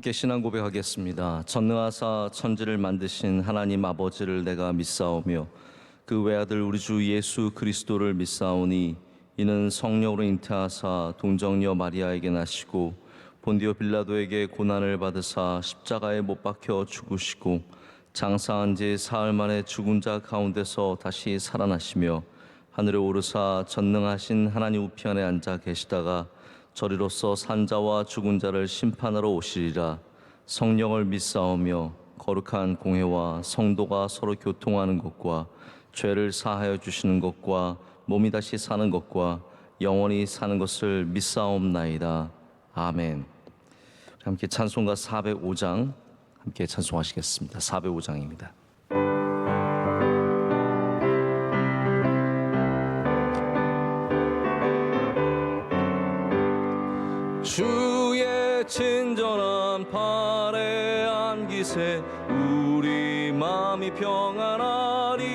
함께 신앙 고백하겠습니다. 전능하사 천지를 만드신 하나님 아버지를 내가 믿사오며 그 외아들 우리 주 예수 그리스도를 믿사오니 이는 성령으로 잉태하사 동정녀 마리아에게 나시고 본디오 빌라도에게 고난을 받으사 십자가에 못 박혀 죽으시고 장사한 지 사흘 만에 죽은 자 가운데서 다시 살아나시며 하늘에 오르사 전능하신 하나님 우편에 앉아 계시다가 저리로서 산자와 죽은 자를 심판하러 오시리라. 성령을 믿사오며 거룩한 공회와 성도가 서로 교통하는 것과 죄를 사하여 주시는 것과 몸이 다시 사는 것과 영원히 사는 것을 믿사옵나이다. 아멘. 함께 찬송가 405장 함께 찬송하시겠습니다. 405장입니다. 주의 친절한 팔에 안기세 우리 마음이 평안하리니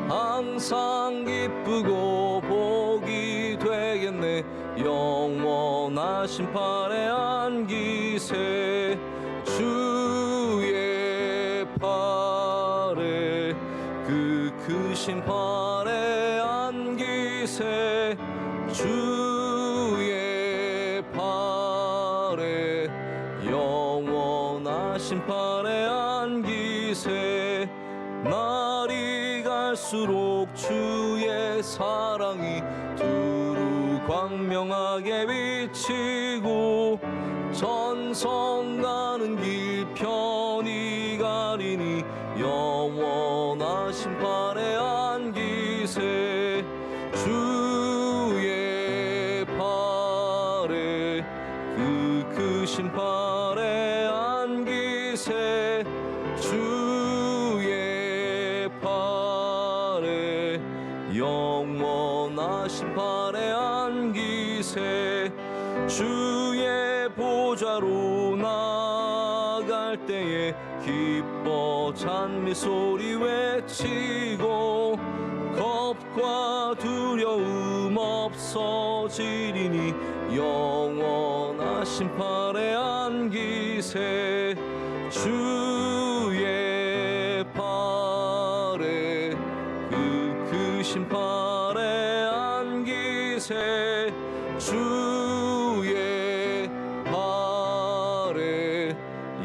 항상 기쁘고 복이 되겠네. 영원하신 팔에 안기세 주의 팔에 그 크신 팔에 안기세 주의 팔에 영원하신 팔에 안기세 날이 갈수록 주의 사랑이 두루 광명하게 비치고 전성 가는 길 편히 가리니 영원하신 팔에 안기세 주의 팔에 그 크신 팔에 안기세 주의 팔에 영원하신 팔에 안기세 주의 보좌로 나갈 때에 기뻐 찬미 소리 외치고 겁과 두려움 없어지리니 영원하신 팔에 안기세 주의 팔에 그 크신 팔에 안기세 주의 팔에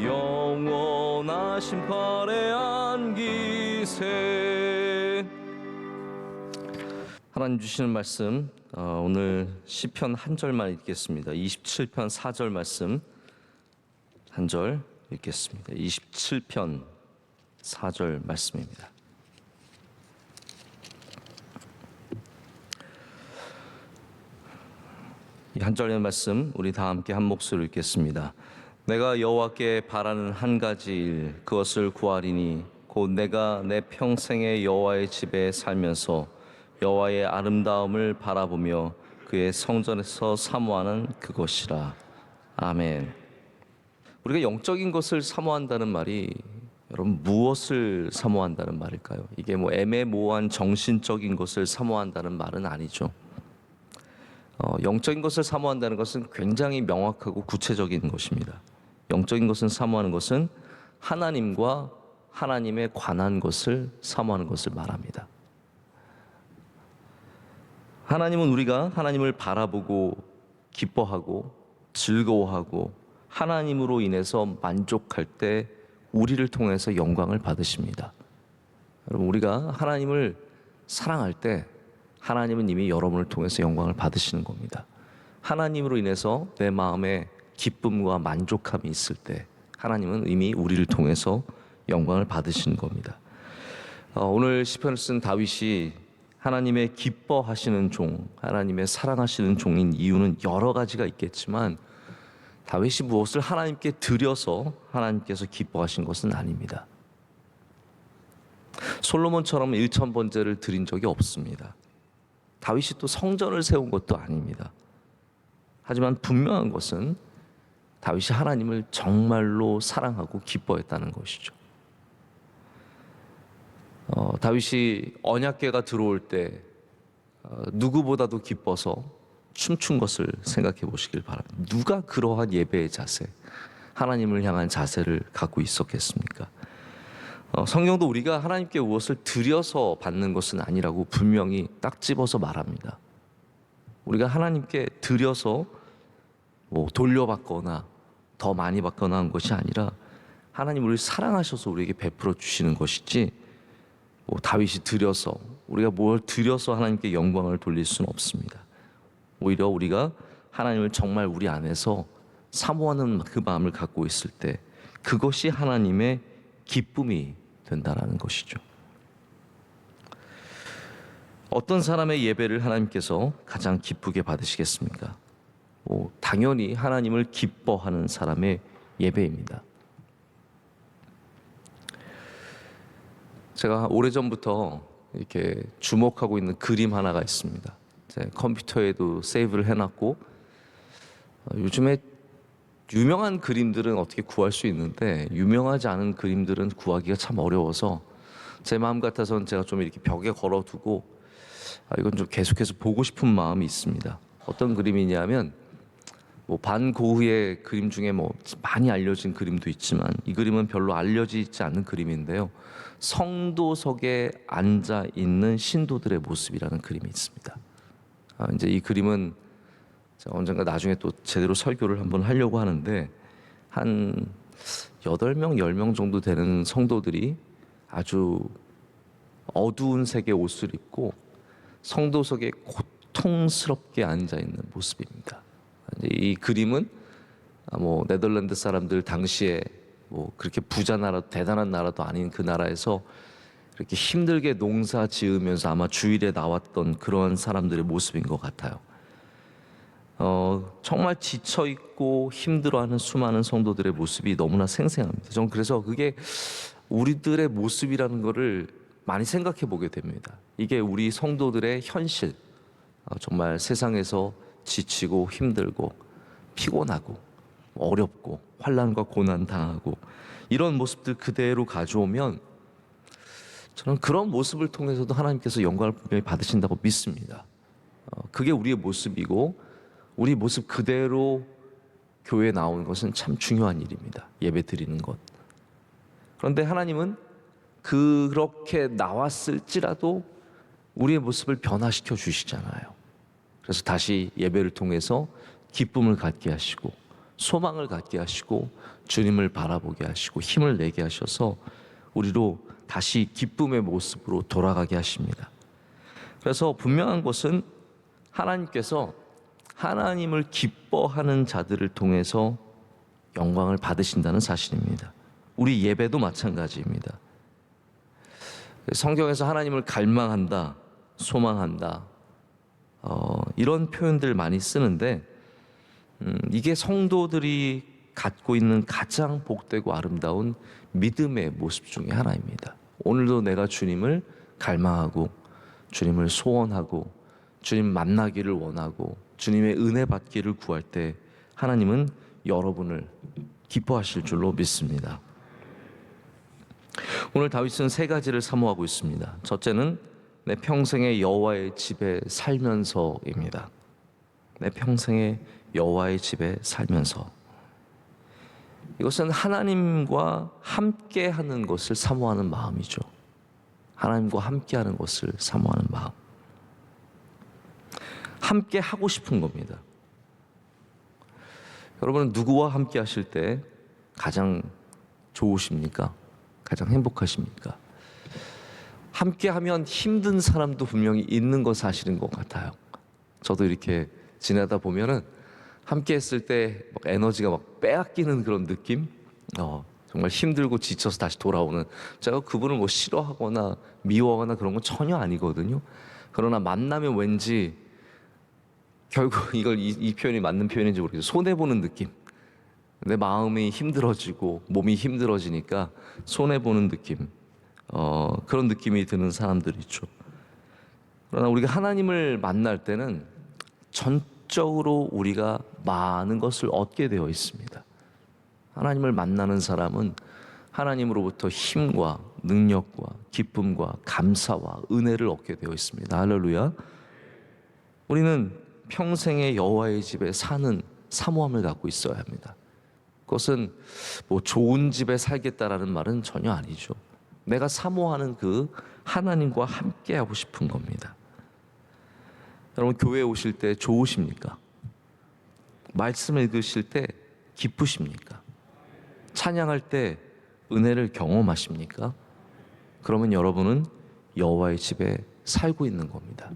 영원하신 팔에 안기세. 하나님 주시는 말씀 오늘 시편 한 절만 읽겠습니다. 27편 4절 말씀 한 절 읽겠습니다. 27편 4절 말씀입니다. 이 한 절의 말씀 우리 다 함께 한 목소리로 읽겠습니다. 내가 여호와께 바라는 한 가지 일 그것을 구하리니 곧 내가 내 평생에 여호와의 집에 살면서 여호와의 아름다움을 바라보며 그의 성전에서 사모하는 그것이라. 아멘. 우리가 영적인 것을 사모한다는 말이 여러분 무엇을 사모한다는 말일까요? 이게 뭐 애매모호한 정신적인 것을 사모한다는 말은 아니죠. 영적인 것을 사모한다는 것은 굉장히 명확하고 구체적인 것입니다. 영적인 것을 사모하는 것은 하나님과 하나님에 관한 것을 사모하는 것을 말합니다. 하나님은 우리가 하나님을 바라보고 기뻐하고 즐거워하고 하나님으로 인해서 만족할 때 우리를 통해서 영광을 받으십니다. 여러분, 우리가 하나님을 사랑할 때 하나님은 이미 여러분을 통해서 영광을 받으시는 겁니다. 하나님으로 인해서 내 마음에 기쁨과 만족함이 있을 때 하나님은 이미 우리를 통해서 영광을 받으시는 겁니다. 오늘 시편을 쓴 다윗이 하나님의 기뻐하시는 종, 하나님의 사랑하시는 종인 이유는 여러 가지가 있겠지만 다윗이 무엇을 하나님께 드려서 하나님께서 기뻐하신 것은 아닙니다. 솔로몬처럼 1000번제를 드린 적이 없습니다. 다윗이 또 성전을 세운 것도 아닙니다. 하지만 분명한 것은 다윗이 하나님을 정말로 사랑하고 기뻐했다는 것이죠. 다윗이 언약궤가 들어올 때 누구보다도 기뻐서 춤춘 것을 생각해 보시길 바랍니다. 누가 그러한 예배의 자세, 하나님을 향한 자세를 갖고 있었겠습니까? 성경도 우리가 하나님께 무엇을 드려서 받는 것은 아니라고 분명히 딱 집어서 말합니다. 우리가 하나님께 드려서 돌려받거나 더 많이 받거나 한 것이 아니라 하나님 우리를 사랑하셔서 우리에게 베풀어 주시는 것이지, 다윗이 드려서, 우리가 뭘 드려서 하나님께 영광을 돌릴 수는 없습니다. 오히려 우리가 하나님을 정말 우리 안에서 사모하는 그 마음을 갖고 있을 때 그것이 하나님의 기쁨이 된다는 것이죠. 어떤 사람의 예배를 하나님께서 가장 기쁘게 받으시겠습니까? 당연히 하나님을 기뻐하는 사람의 예배입니다. 제가 오래전부터 이렇게 주목하고 있는 그림 하나가 있습니다. 제 컴퓨터에도 세이브를 해놨고, 요즘에 유명한 그림들은 어떻게 구할 수 있는데 유명하지 않은 그림들은 구하기가 참 어려워서 제 마음 같아서는 제가 좀 이렇게 벽에 걸어두고 이건 좀 계속해서 보고 싶은 마음이 있습니다. 어떤 그림이냐면 반 고흐의 그림 중에 많이 알려진 그림도 있지만 이 그림은 별로 알려지지 않는 그림인데요. 성도석에 앉아 있는 신도들의 모습이라는 그림이 있습니다. 이제 이 그림은 제가 언젠가 나중에 또 제대로 설교를 한번 하려고 하는데, 한 8명, 10명 정도 되는 성도들이 아주 어두운 색의 옷을 입고 성도석에 고통스럽게 앉아 있는 모습입니다. 이 그림은 네덜란드 사람들 당시에 그렇게 부자 나라, 대단한 나라도 아닌 그 나라에서 이렇게 힘들게 농사 지으면서 아마 주일에 나왔던 그런 사람들의 모습인 것 같아요. 정말 지쳐 있고 힘들어하는 수많은 성도들의 모습이 너무나 생생합니다. 저는 그래서 그게 우리들의 모습이라는 것을 많이 생각해 보게 됩니다. 이게 우리 성도들의 현실, 정말 세상에서 지치고 힘들고 피곤하고 어렵고 환난과 고난 당하고 이런 모습들 그대로 가져오면 저는 그런 모습을 통해서도 하나님께서 영광을 분명히 받으신다고 믿습니다. 그게 우리의 모습이고 우리 모습 그대로 교회에 나오는 것은 참 중요한 일입니다. 예배 드리는 것. 그런데 하나님은 그렇게 나왔을지라도 우리의 모습을 변화시켜 주시잖아요. 그래서 다시 예배를 통해서 기쁨을 갖게 하시고 소망을 갖게 하시고 주님을 바라보게 하시고 힘을 내게 하셔서 우리로 다시 기쁨의 모습으로 돌아가게 하십니다. 그래서 분명한 것은 하나님께서 하나님을 기뻐하는 자들을 통해서 영광을 받으신다는 사실입니다. 우리 예배도 마찬가지입니다. 성경에서 하나님을 갈망한다, 소망한다, 이런 표현들 많이 쓰는데 이게 성도들이 갖고 있는 가장 복되고 아름다운 믿음의 모습 중에 하나입니다. 오늘도 내가 주님을 갈망하고 주님을 소원하고 주님 만나기를 원하고 주님의 은혜 받기를 구할 때 하나님은 여러분을 기뻐하실 줄로 믿습니다. 오늘 다윗은 3가지를 사모하고 있습니다. 첫째는 내 평생의 여호와의 집에 살면서입니다. 내 평생의 여호와의 집에 살면서. 이것은 하나님과 함께하는 것을 사모하는 마음이죠. 하나님과 함께하는 것을 사모하는 마음. 함께 하고 싶은 겁니다. 여러분은 누구와 함께 하실 때 가장 좋으십니까? 가장 행복하십니까? 함께 하면 힘든 사람도 분명히 있는 건 사실인 것 같아요. 저도 이렇게 지내다 보면은 함께 했을 때 에너지가 빼앗기는 그런 느낌? 정말 힘들고 지쳐서 다시 돌아오는, 제가 그분을 싫어하거나 미워하거나 그런 건 전혀 아니거든요. 그러나 만나면 왠지 결국 이 표현이 맞는 표현인지 모르겠어요. 손해보는 느낌. 내 마음이 힘들어지고 몸이 힘들어지니까 손해보는 느낌, 그런 느낌이 드는 사람들이 있죠. 그러나 우리가 하나님을 만날 때는 전적으로 우리가 많은 것을 얻게 되어 있습니다. 하나님을 만나는 사람은 하나님으로부터 힘과 능력과 기쁨과 감사와 은혜를 얻게 되어 있습니다. 할렐루야. 우리는 평생에 여호와의 집에 사는 사모함을 갖고 있어야 합니다. 그것은 뭐 좋은 집에 살겠다라는 말은 전혀 아니죠. 내가 사모하는 그 하나님과 함께 하고 싶은 겁니다. 여러분, 교회에 오실 때 좋으십니까? 말씀 읽으실 때 기쁘십니까? 찬양할 때 은혜를 경험하십니까? 그러면 여러분은 여호와의 집에 살고 있는 겁니다.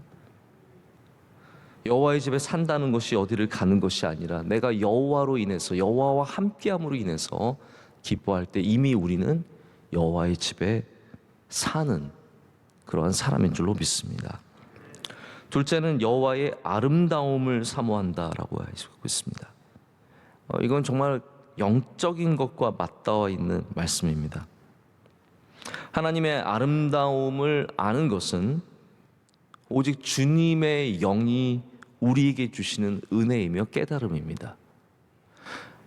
여호와의 집에 산다는 것이 어디를 가는 것이 아니라 내가 여호와로 인해서, 여호와와 함께함으로 인해서 기뻐할 때 이미 우리는 여호와의 집에 사는 그러한 사람인 줄로 믿습니다. 둘째는 여호와의 아름다움을 사모한다라고 하고 있습니다. 이건 정말 영적인 것과 맞닿아 있는 말씀입니다. 하나님의 아름다움을 아는 것은 오직 주님의 영이 우리에게 주시는 은혜이며 깨달음입니다.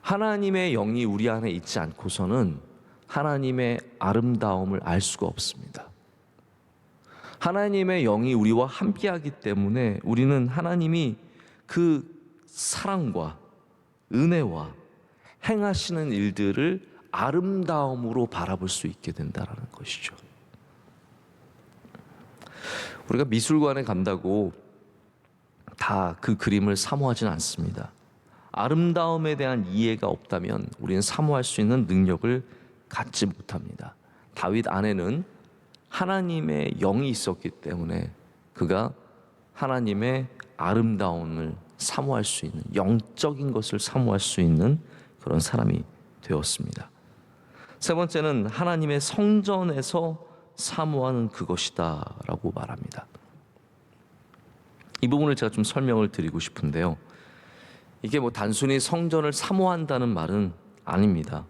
하나님의 영이 우리 안에 있지 않고서는 하나님의 아름다움을 알 수가 없습니다. 하나님의 영이 우리와 함께하기 때문에 우리는 하나님이 그 사랑과 은혜와 행하시는 일들을 아름다움으로 바라볼 수 있게 된다는 것이죠. 우리가 미술관에 간다고 다 그 그림을 사모하지는 않습니다. 아름다움에 대한 이해가 없다면 우리는 사모할 수 있는 능력을 갖지 못합니다. 다윗 안에는 하나님의 영이 있었기 때문에 그가 하나님의 아름다움을 사모할 수 있는, 영적인 것을 사모할 수 있는 그런 사람이 되었습니다. 세 번째는 하나님의 성전에서 사모하는 그것이다 라고 말합니다. 이 부분을 제가 좀 설명을 드리고 싶은데요, 이게 뭐 단순히 성전을 사모한다는 말은 아닙니다.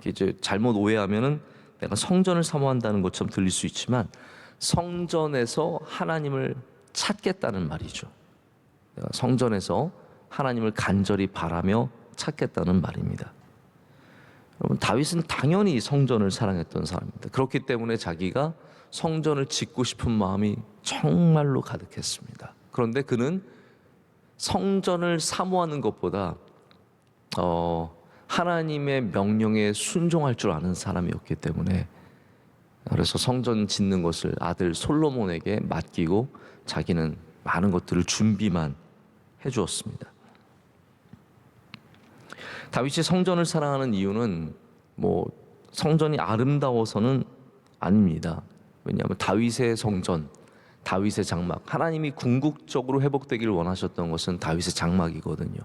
이제 잘못 오해하면은 내가 성전을 사모한다는 것처럼 들릴 수 있지만 성전에서 하나님을 찾겠다는 말이죠. 내가 성전에서 하나님을 간절히 바라며 찾겠다는 말입니다. 여러분, 다윗은 당연히 성전을 사랑했던 사람입니다. 그렇기 때문에 자기가 성전을 짓고 싶은 마음이 정말로 가득했습니다. 그런데 그는 성전을 사모하는 것보다 하나님의 명령에 순종할 줄 아는 사람이었기 때문에, 그래서 성전 짓는 것을 아들 솔로몬에게 맡기고 자기는 많은 것들을 준비만 해주었습니다. 다윗이 성전을 사랑하는 이유는 뭐 성전이 아름다워서는 아닙니다. 왜냐하면 다윗의 성전, 다윗의 장막, 하나님이 궁극적으로 회복되기를 원하셨던 것은 다윗의 장막이거든요.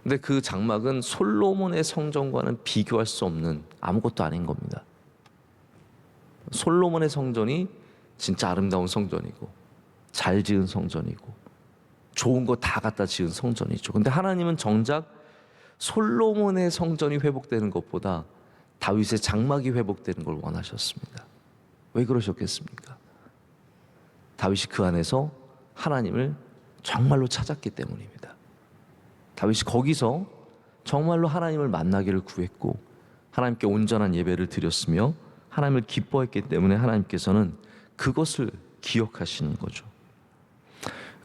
근데 그 장막은 솔로몬의 성전과는 비교할 수 없는 아무것도 아닌 겁니다. 솔로몬의 성전이 진짜 아름다운 성전이고 잘 지은 성전이고 좋은 거 다 갖다 지은 성전이죠. 근데 하나님은 정작 솔로몬의 성전이 회복되는 것보다 다윗의 장막이 회복되는 걸 원하셨습니다. 왜 그러셨겠습니까? 다윗이 그 안에서 하나님을 정말로 찾았기 때문입니다. 다윗이 거기서 정말로 하나님을 만나기를 구했고 하나님께 온전한 예배를 드렸으며 하나님을 기뻐했기 때문에 하나님께서는 그것을 기억하시는 거죠.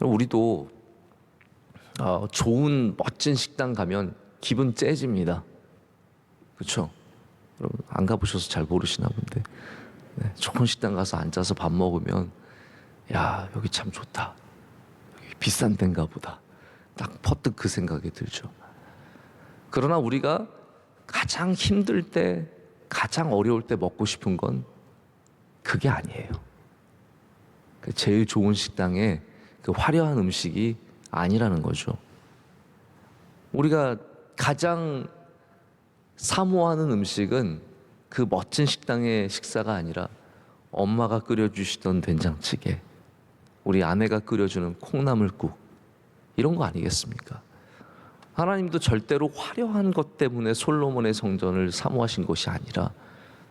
우리도 좋은 멋진 식당 가면 기분 째집니다. 그렇죠? 여러분 안 가보셔서 잘 모르시나 본데, 좋은 식당 가서 앉아서 밥 먹으면 야, 여기 참 좋다, 여기 비싼 데인가 보다, 딱 퍼뜩 그 생각이 들죠. 그러나 우리가 가장 힘들 때, 가장 어려울 때 먹고 싶은 건 그게 아니에요. 그 제일 좋은 식당에 그 화려한 음식이 아니라는 거죠. 우리가 가장 사모하는 음식은 그 멋진 식당의 식사가 아니라 엄마가 끓여주시던 된장찌개, 우리 아내가 끓여주는 콩나물국, 이런 거 아니겠습니까? 하나님도 절대로 화려한 것 때문에 솔로몬의 성전을 사모하신 것이 아니라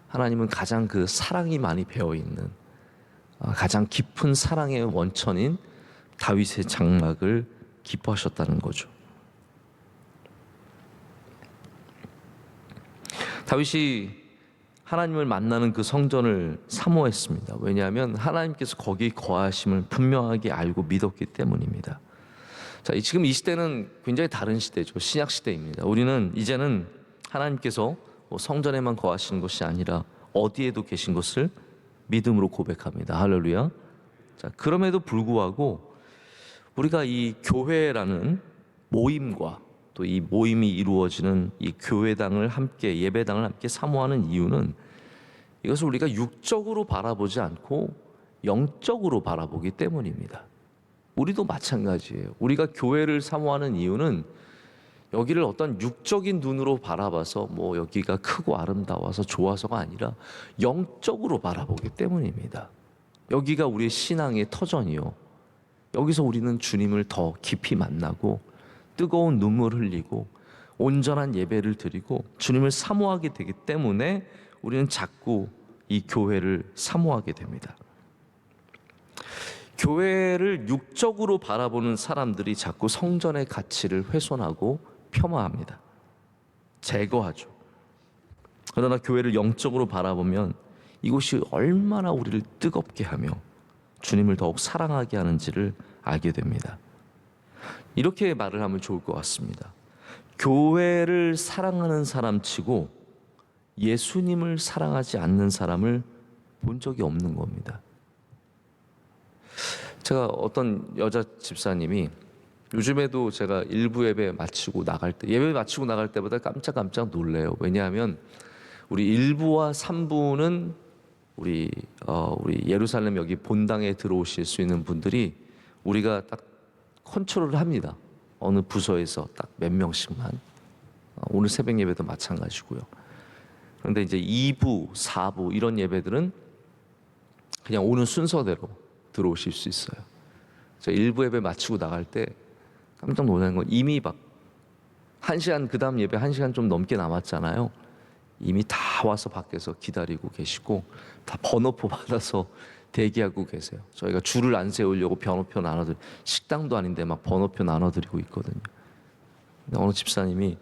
하나님은 가장 그 사랑이 많이 배어있는, 가장 깊은 사랑의 원천인 다윗의 장막을 기뻐하셨다는 거죠. 다윗이 하나님을 만나는 그 성전을 사모했습니다. 왜냐하면 하나님께서 거기 거하심을 분명하게 알고 믿었기 때문입니다. 자, 지금 이 시대는 굉장히 다른 시대죠. 신약 시대입니다. 우리는 이제는 하나님께서 성전에만 거하시는 것이 아니라 어디에도 계신 것을 믿음으로 고백합니다. 할렐루야. 자, 그럼에도 불구하고 우리가 이 교회라는 모임과 또 이 모임이 이루어지는 이 교회당을 함께, 예배당을 함께 사모하는 이유는 이것을 우리가 육적으로 바라보지 않고 영적으로 바라보기 때문입니다. 우리도 마찬가지예요. 우리가 교회를 사모하는 이유는 여기를 어떤 육적인 눈으로 바라봐서 뭐 여기가 크고 아름다워서 좋아서가 아니라 영적으로 바라보기 때문입니다. 여기가 우리의 신앙의 터전이요. 여기서 우리는 주님을 더 깊이 만나고 뜨거운 눈물 흘리고 온전한 예배를 드리고 주님을 사모하게 되기 때문에 우리는 자꾸 이 교회를 사모하게 됩니다. 교회를 육적으로 바라보는 사람들이 자꾸 성전의 가치를 훼손하고 폄하합니다. 제거하죠. 그러나 교회를 영적으로 바라보면 이곳이 얼마나 우리를 뜨겁게 하며 주님을 더욱 사랑하게 하는지를 알게 됩니다. 이렇게 말을 하면 좋을 것 같습니다. 교회를 사랑하는 사람치고 예수님을 사랑하지 않는 사람을 본 적이 없는 겁니다. 제가 어떤 여자 집사님이 요즘에도 제가 일부 예배 마치고 나갈 때, 예배 마치고 나갈 때마다 깜짝 놀래요. 왜냐하면 우리 1부와 3부는 우리 예루살렘 여기 본당에 들어오실 수 있는 분들이 우리가 딱 컨트롤을 합니다. 어느 부서에서 딱 몇 명씩만. 오늘 새벽 예배도 마찬가지고요. 그런데 이제 2부, 4부 이런 예배들은 그냥 오는 순서대로 들어오실 수 있어요. 제가 1부 예배 마치고 나갈 때 깜짝 놀라는 건 이미 막 1시간, 그 다음 예배 1시간 좀 넘게 남았잖아요. 이미 다 와서 밖에서 기다리고 계시고 다 번호표 받아서 대기하고 계세요. 저희가 줄을 안 세우려고 번호표 나눠드리고, 식당도 아닌데 막 번호표 나눠드리고 있거든요. 근데 어느 집사님이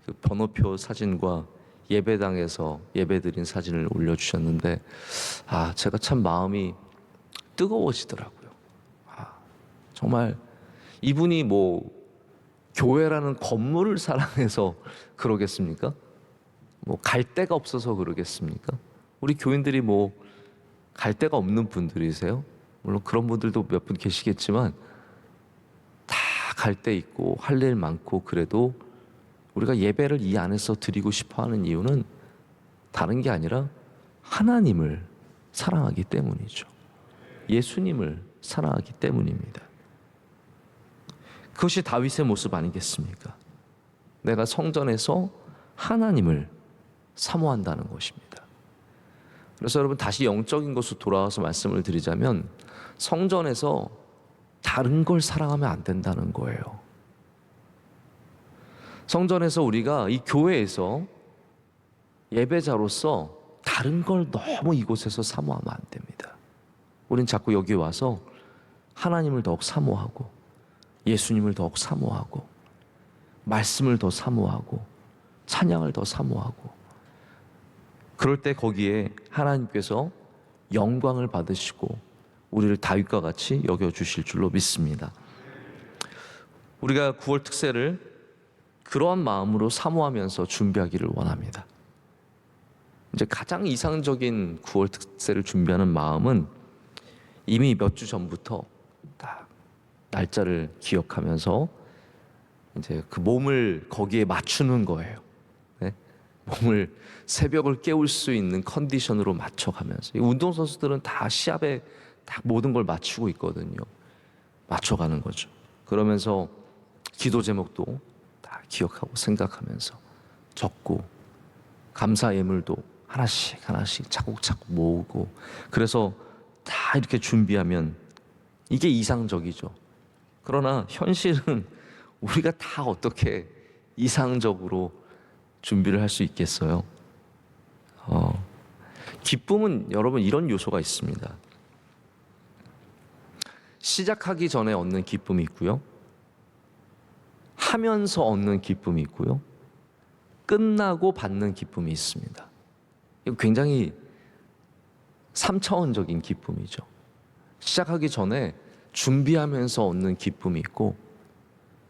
그 번호표 사진과 예배당에서 예배드린 사진을 올려주셨는데 제가 참 마음이 뜨거워지더라고요. 정말 이분이 뭐 교회라는 건물을 사랑해서 그러겠습니까? 뭐 갈 데가 없어서 그러겠습니까? 우리 교인들이 뭐 갈 데가 없는 분들이세요? 물론 그런 분들도 몇 분 계시겠지만 다 갈 데 있고 할 일 많고 그래도 우리가 예배를 이 안에서 드리고 싶어 하는 이유는 다른 게 아니라 하나님을 사랑하기 때문이죠. 예수님을 사랑하기 때문입니다. 그것이 다윗의 모습 아니겠습니까? 내가 성전에서 하나님을 사모한다는 것입니다. 그래서 여러분 다시 영적인 것으로 돌아와서 말씀을 드리자면 성전에서 다른 걸 사랑하면 안 된다는 거예요. 성전에서 우리가 이 교회에서 예배자로서 다른 걸 너무 이곳에서 사모하면 안 됩니다. 우린 자꾸 여기 와서 하나님을 더욱 사모하고 예수님을 더욱 사모하고 말씀을 더 사모하고 찬양을 더 사모하고 그럴 때 거기에 하나님께서 영광을 받으시고 우리를 다윗과 같이 여겨주실 줄로 믿습니다. 우리가 9월 특세를 그러한 마음으로 사모하면서 준비하기를 원합니다. 이제 가장 이상적인 9월 특세를 준비하는 마음은 이미 몇 주 전부터 딱 날짜를 기억하면서 이제 그 몸을 거기에 맞추는 거예요. 네? 몸을 새벽을 깨울 수 있는 컨디션으로 맞춰가면서 운동선수들은 다 시합에 딱 모든 걸 맞추고 있거든요. 맞춰가는 거죠. 그러면서 기도 제목도 다 기억하고 생각하면서 적고 감사 예물도 하나씩 차곡차곡 모으고 그래서 다 이렇게 준비하면 이게 이상적이죠. 그러나 현실은 우리가 다 어떻게 이상적으로 준비를 할 수 있겠어요? 기쁨은 여러분 이런 요소가 있습니다. 시작하기 전에 얻는 기쁨이 있고요. 하면서 얻는 기쁨이 있고요. 끝나고 받는 기쁨이 있습니다. 이거 굉장히 3차원적인 기쁨이죠. 시작하기 전에 준비하면서 얻는 기쁨이 있고,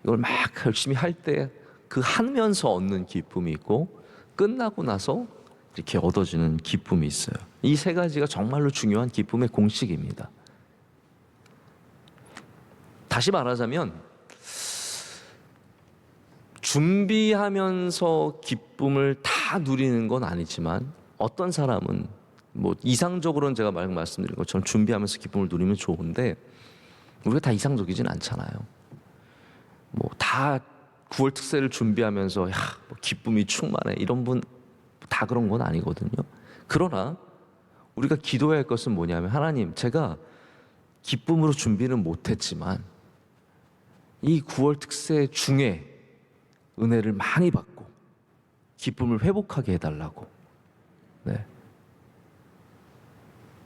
이걸 막 열심히 할 때 그 하면서 얻는 기쁨이 있고, 끝나고 나서 이렇게 얻어지는 기쁨이 있어요. 이 세 가지가 정말로 중요한 기쁨의 공식입니다. 다시 말하자면 준비하면서 기쁨을 다 누리는 건 아니지만, 어떤 사람은 뭐 이상적으로는 제가 말씀드린 것처럼 준비하면서 기쁨을 누리면 좋은데, 우리가 다 이상적이진 않잖아요. 뭐 다 9월 특세를 준비하면서 뭐 기쁨이 충만해 이런 분 다 그런 건 아니거든요. 그러나 우리가 기도해야 할 것은 뭐냐면, 하나님, 제가 기쁨으로 준비는 못했지만 이 9월 특세 중에 은혜를 많이 받고 기쁨을 회복하게 해달라고. 네.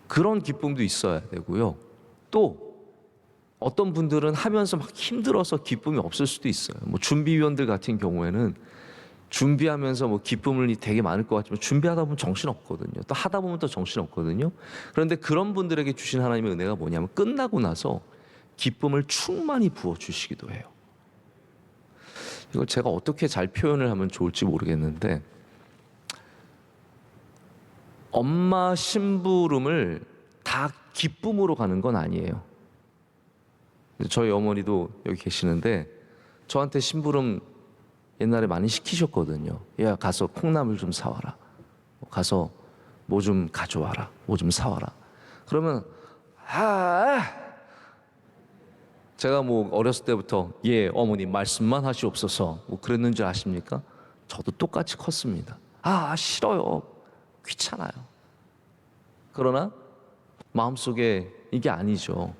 그런 기쁨도 있어야 되고요. 또 어떤 분들은 하면서 막 힘들어서 기쁨이 없을 수도 있어요. 뭐 준비위원들 같은 경우에는 준비하면서 뭐 기쁨이 되게 많을 것 같지만 준비하다 보면 정신 없거든요. 또 하다 보면 또 정신 없거든요. 그런데 그런 분들에게 주신 하나님의 은혜가 뭐냐면, 끝나고 나서 기쁨을 충만히 부어 주시기도 해요. 이걸 제가 어떻게 잘 표현을 하면 좋을지 모르겠는데, 엄마 심부름을 다 기쁨으로 가는 건 아니에요. 저희 어머니도 여기 계시는데 저한테 심부름 옛날에 많이 시키셨거든요. 야, 가서 콩나물 좀 사와라. 가서 뭐 좀 가져와라. 뭐 좀 사와라. 그러면 제가 뭐 어렸을 때부터 예 어머니 말씀만 하시옵소서 뭐 그랬는 줄 아십니까? 저도 똑같이 컸습니다. 싫어요. 귀찮아요. 그러나 마음속에 이게 아니죠.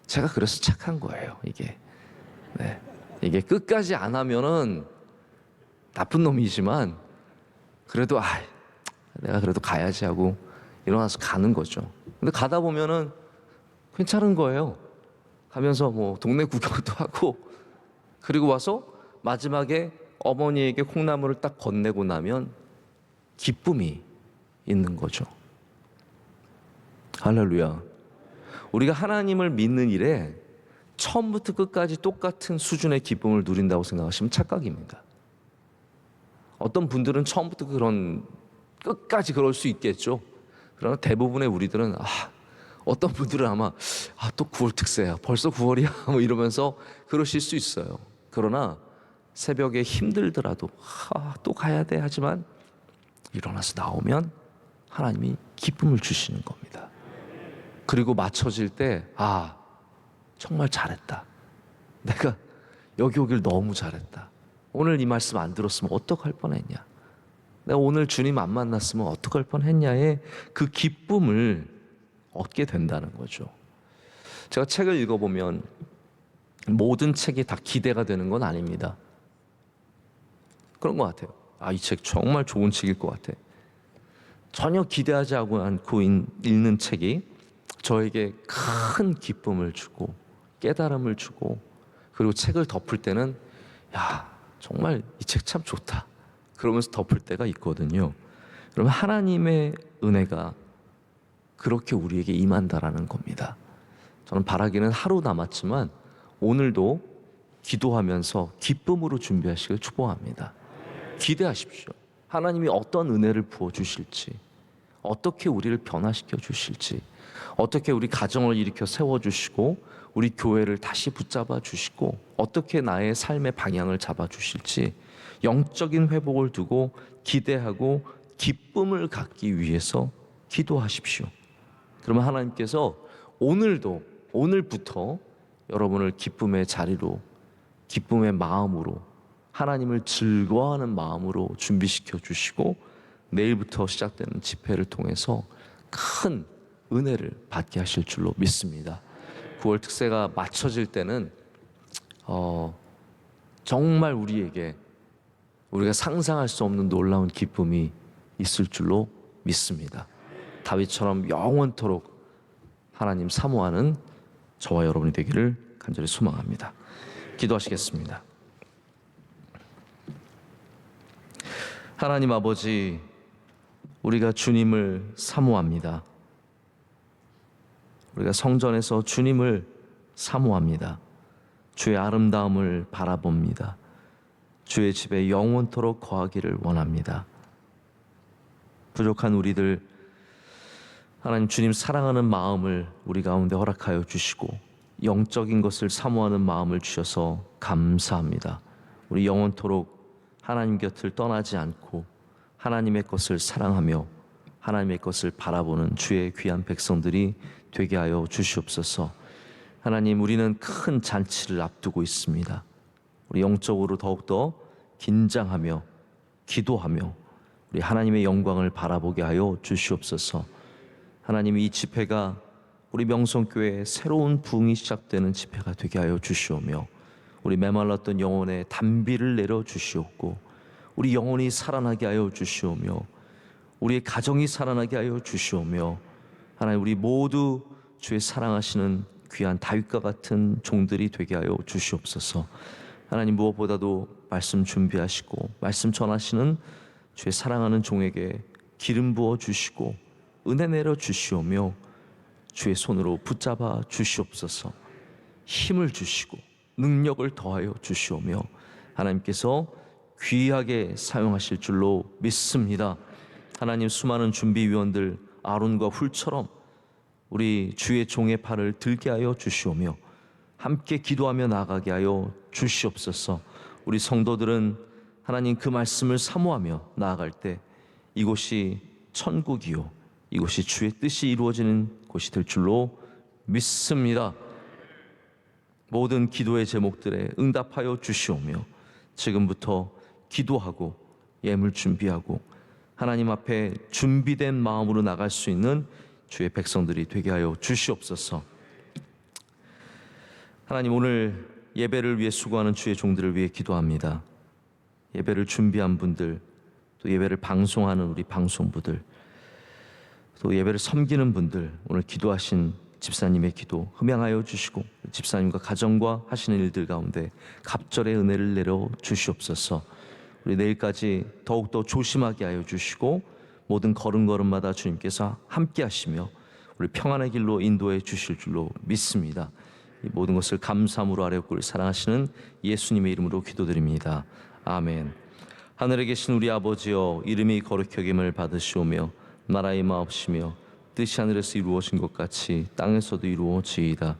제가 그래서 착한 거예요, 이게. 네. 이게 끝까지 안 하면은 나쁜 놈이지만, 그래도 내가 그래도 가야지 하고 일어나서 가는 거죠. 근데 가다 보면은 괜찮은 거예요. 가면서 뭐 동네 구경도 하고, 그리고 와서 마지막에 어머니에게 콩나물을 딱 건네고 나면 기쁨이 있는 거죠. 할렐루야. 우리가 하나님을 믿는 일에 처음부터 끝까지 똑같은 수준의 기쁨을 누린다고 생각하시면 착각입니다. 어떤 분들은 처음부터 끝까지 그럴 수 있겠죠. 그러나 대부분의 우리들은 어떤 분들은 아마 또 9월 특세야, 벌써 9월이야 뭐 이러면서 그러실 수 있어요. 그러나 새벽에 힘들더라도 또 가야 돼 하지만 일어나서 나오면 하나님이 기쁨을 주시는 겁니다. 그리고 맞춰질 때 정말 잘했다. 내가 여기 오길 너무 잘했다. 오늘 이 말씀 안 들었으면 어떡할 뻔했냐. 내가 오늘 주님 안 만났으면 어떡할 뻔했냐의 그 기쁨을 얻게 된다는 거죠. 제가 책을 읽어보면 모든 책이 다 기대가 되는 건 아닙니다. 그런 것 같아요. 이 책 정말 좋은 책일 것 같아. 전혀 기대하지 않고 읽는 책이 저에게 큰 기쁨을 주고 깨달음을 주고, 그리고 책을 덮을 때는 정말 이 책 참 좋다 그러면서 덮을 때가 있거든요. 그러면 하나님의 은혜가 그렇게 우리에게 임한다라는 겁니다. 저는 바라기는 하루 남았지만 오늘도 기도하면서 기쁨으로 준비하시길 축복합니다. 기대하십시오. 하나님이 어떤 은혜를 부어주실지, 어떻게 우리를 변화시켜 주실지, 어떻게 우리 가정을 일으켜 세워주시고 우리 교회를 다시 붙잡아 주시고 어떻게 나의 삶의 방향을 잡아 주실지 영적인 회복을 두고 기대하고 기쁨을 갖기 위해서 기도하십시오. 그러면 하나님께서 오늘부터 여러분을 기쁨의 자리로, 기쁨의 마음으로, 하나님을 즐거워하는 마음으로 준비시켜 주시고 내일부터 시작되는 집회를 통해서 큰 은혜를 받게 하실 줄로 믿습니다. 9월 특세가 맞춰질 때는 정말 우리가 상상할 수 없는 놀라운 기쁨이 있을 줄로 믿습니다. 다윗처럼 영원토록 하나님 사모하는 저와 여러분이 되기를 간절히 소망합니다. 기도하시겠습니다. 하나님 아버지, 우리가 주님을 사모합니다. 우리가 성전에서 주님을 사모합니다. 주의 아름다움을 바라봅니다. 주의 집에 영원토록 거하기를 원합니다. 부족한 우리들, 하나님 주님 사랑하는 마음을 우리 가운데 허락하여 주시고 영적인 것을 사모하는 마음을 주셔서 감사합니다. 우리 영원토록 하나님 곁을 떠나지 않고 하나님의 것을 사랑하며 하나님의 것을 바라보는 주의 귀한 백성들이 되게 하여 주시옵소서. 하나님, 우리는 큰 잔치를 앞두고 있습니다. 우리 영적으로 더욱더 긴장하며 기도하며 우리 하나님의 영광을 바라보게 하여 주시옵소서. 하나님, 이 집회가 우리 명성교회의 새로운 부흥이 시작되는 집회가 되게 하여 주시오며 우리 메말랐던 영혼에 단비를 내려 주시옵고 우리 영혼이 살아나게 하여 주시오며 우리의 가정이 살아나게 하여 주시오며 하나님, 우리 모두 주의 사랑하시는 귀한 다윗과 같은 종들이 되게 하여 주시옵소서. 하나님, 무엇보다도 말씀 준비하시고 말씀 전하시는 주의 사랑하는 종에게 기름 부어 주시고 은혜 내려 주시오며 주의 손으로 붙잡아 주시옵소서. 힘을 주시고 능력을 더하여 주시오며 하나님께서 귀하게 사용하실 줄로 믿습니다. 하나님, 수많은 준비위원들 아론과 훌처럼 우리 주의 종의 팔을 들게 하여 주시오며 함께 기도하며 나아가게 하여 주시옵소서. 우리 성도들은 하나님 그 말씀을 사모하며 나아갈 때 이곳이 천국이요 이곳이 주의 뜻이 이루어지는 곳이 될 줄로 믿습니다. 모든 기도의 제목들에 응답하여 주시오며 지금부터 기도하고 예물 준비하고 하나님 앞에 준비된 마음으로 나갈 수 있는 주의 백성들이 되게 하여 주시옵소서. 하나님, 오늘 예배를 위해 수고하는 주의 종들을 위해 기도합니다. 예배를 준비한 분들, 또 예배를 방송하는 우리 방송부들, 또 예배를 섬기는 분들, 오늘 기도하신 집사님의 기도 흠양하여 주시고 집사님과 가정과 하시는 일들 가운데 갑절의 은혜를 내려 주시옵소서. 우리 내일까지 더욱더 조심하게 하여 주시고 모든 걸음걸음마다 주님께서 함께 하시며 우리 평안의 길로 인도해 주실 줄로 믿습니다. 이 모든 것을 감사함으로 아뢰옵고 사랑하시는 예수님의 이름으로 기도드립니다. 아멘. 하늘에 계신 우리 아버지여, 이름이 거룩히 여김을 받으시오며 나라의 마옵시며 뜻이 하늘에서 이루어진 것 같이 땅에서도 이루어지이다.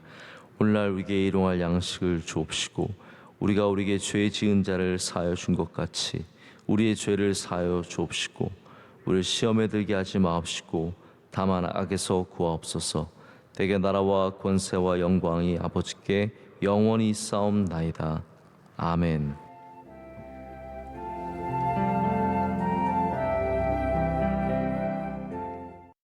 오늘날 우리에게 일용할 양식을 주옵시고 우리가 우리에게 죄 지은 자를 사하여 준 것 같이 우리의 죄를 사하여 주옵시고 우리를 시험에 들게 하지 마옵시고 다만 악에서 구하옵소서. 대개 나라와 권세와 영광이 아버지께 영원히 있사옵나이다. 아멘.